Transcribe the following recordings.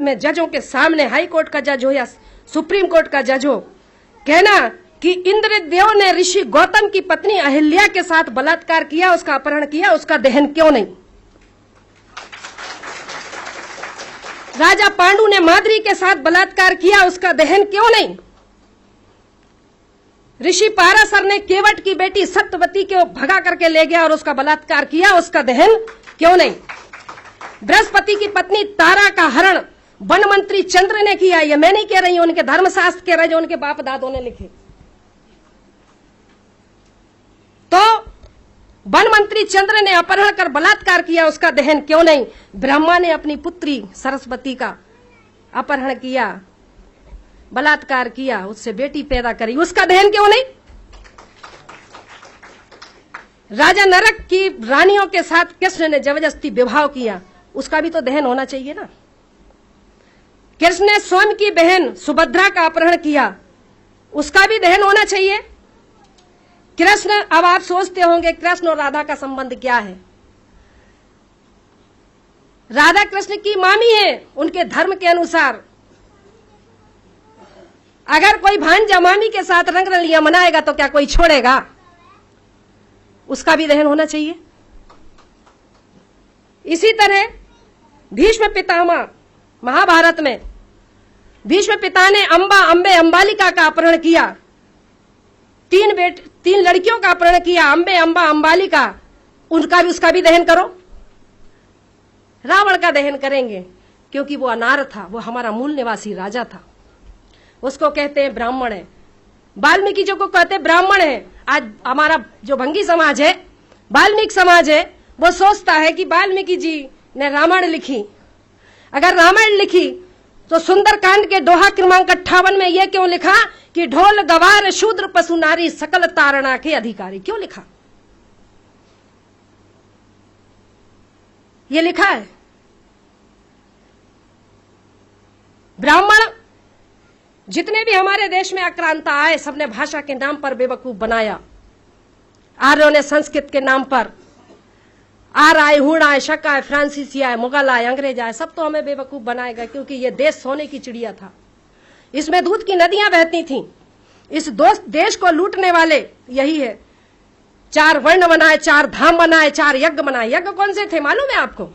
में जजों के सामने, हाई कोर्ट का जज हो या सुप्रीम कोर्ट का जज हो, कहना कि इंद्रदेव ने ऋषि गौतम की पत्नी अहिल्या के साथ बलात्कार किया, उसका अपहरण किया, उसका दहन क्यों नहीं? राजा पांडु ने माद्री के साथ बलात्कार किया, उसका दहन क्यों नहीं? ऋषि पाराशर ने केवट की बेटी सत्यवती को भगा करके ले गया और उसका बलात्कार किया, उसका दहन क्यों नहीं? बृहस्पति की पत्नी तारा का हरण वन मंत्री चंद्र ने किया। ये मैं नहीं कह रही हूं, उनके धर्मशास्त्र कह रहे जो उनके बाप दादों ने लिखे। तो वन मंत्री चंद्र ने अपहरण कर बलात्कार किया, उसका दहन क्यों नहीं? ब्रह्मा ने अपनी पुत्री सरस्वती का अपहरण किया, बलात्कार किया, उससे बेटी पैदा करी, उसका दहन क्यों नहीं? राजा नरक की रानियों के साथ कृष्ण ने जबरदस्ती विवाह किया, उसका भी तो दहन होना चाहिए ना। कृष्ण ने स्वयं की बहन सुभद्रा का अपहरण किया, उसका भी दहन होना चाहिए। कृष्ण, अब आप सोचते होंगे कृष्ण और राधा का संबंध क्या है? राधा कृष्ण की मामी है, उनके धर्म के अनुसार अगर कोई भांजा मामी के साथ रंग रलियां मनाएगा तो क्या कोई छोड़ेगा? उसका भी दहन होना चाहिए। इसी तरह भीष्म पितामह, महाभारत में भीष्म पिता ने अंबे अंबालिका का अपहरण किया, तीन लड़कियों का अपहरण किया, अंबे अंबा अंबालिका, उसका भी दहन करो। रावण का दहन करेंगे क्योंकि वो अनार था, वो हमारा मूल निवासी राजा था, उसको कहते हैं ब्राह्मण है। वाल्मीकि जी को कहते हैं ब्राह्मण है। आज हमारा जो भंगी समाज है, वाल्मीकि समाज है, वो सोचता है कि वाल्मीकि जी ने रामायण लिखी। अगर रामायण लिखी तो सुंदरकांड के दोहा क्रमांक 58 में यह क्यों लिखा कि ढोल गवार शूद्र पशु नारी सकल तारणा के अधिकारी? क्यों लिखा? ये लिखा है। ब्राह्मण जितने भी हमारे देश में आक्रांता आए, सबने भाषा के नाम पर बेवकूफ बनाया। आर्यों ने संस्कृत के नाम पर, आर आए, हुण आए, शक आए, फ्रांसीसी आए, मुगल आए, अंग्रेज आए, सब तो हमें बेवकूफ बनाएगा, क्योंकि ये देश सोने की चिड़िया था, इसमें दूध की नदियां बहती थीं। इस देश को लूटने वाले यही है। 4 वर्ण बनाए, 4 धाम बनाए, 4 यज्ञ बनाए। यज्ञ कौन से थे मालूम है आपको?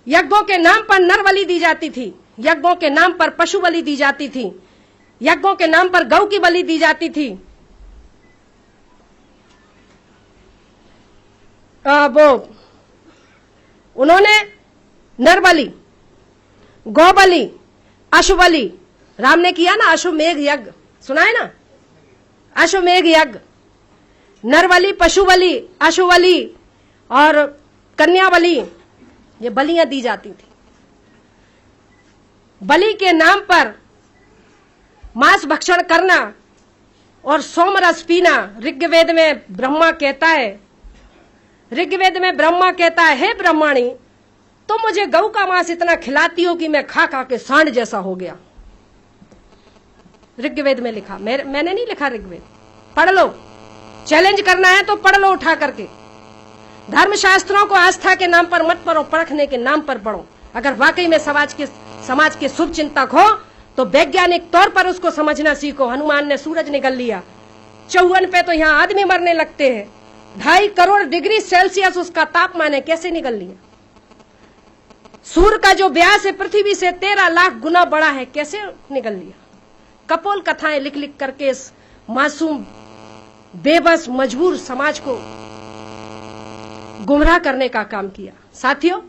यज्ञों के नाम पर नर बलि दी जाती थी, यज्ञों के नाम पर पशु बलि दी जाती थी, यज्ञों के नाम पर गौ की बलि दी जाती थी। वो उन्होंने नर बलि, गौ बलि, अश्व बलि, राम ने किया ना अश्वमेघ यज्ञ, सुना है ना? अश्वमेघ यज्ञ, नर बलि, पशु बलि, अश्व बलि और कन्या बलि, ये बलियां दी जाती थी। बलि के नाम पर मांस भक्षण करना और सोमरस पीना, ऋग्वेद में ब्रह्मा कहता है, ऋग्वेद में ब्रह्मा कहता है, हे ब्रह्माणी, तो मुझे गौ का मांस इतना खिलाती हो कि मैं खा खा के सांड जैसा हो गया। ऋग्वेद में लिखा, मैंने नहीं लिखा ऋग्वेद, पढ़ लो। चैलेंज करना है तो पढ़ लो उठा करके। धर्मशास्त्रों को आस्था के नाम पर मत पढ़ो, परखने के नाम पर पढ़ो। अगर वाकई में समाज के शुभ चिंतक हो तो वैज्ञानिक तौर पर उसको समझना सीखो। हनुमान ने सूरज निगल लिया, 54 पे तो यहाँ आदमी मरने लगते हैं, 2.5 करोड़ डिग्री सेल्सियस उसका तापमान है, कैसे निगल लिया? सूर्य का जो व्यास है पृथ्वी से 13 लाख गुना बड़ा है, कैसे निगल लिया? कपोल कथाएं लिख लिख करके इस मासूम, बेबस, मजबूर समाज को गुमराह करने का काम किया। साथियों,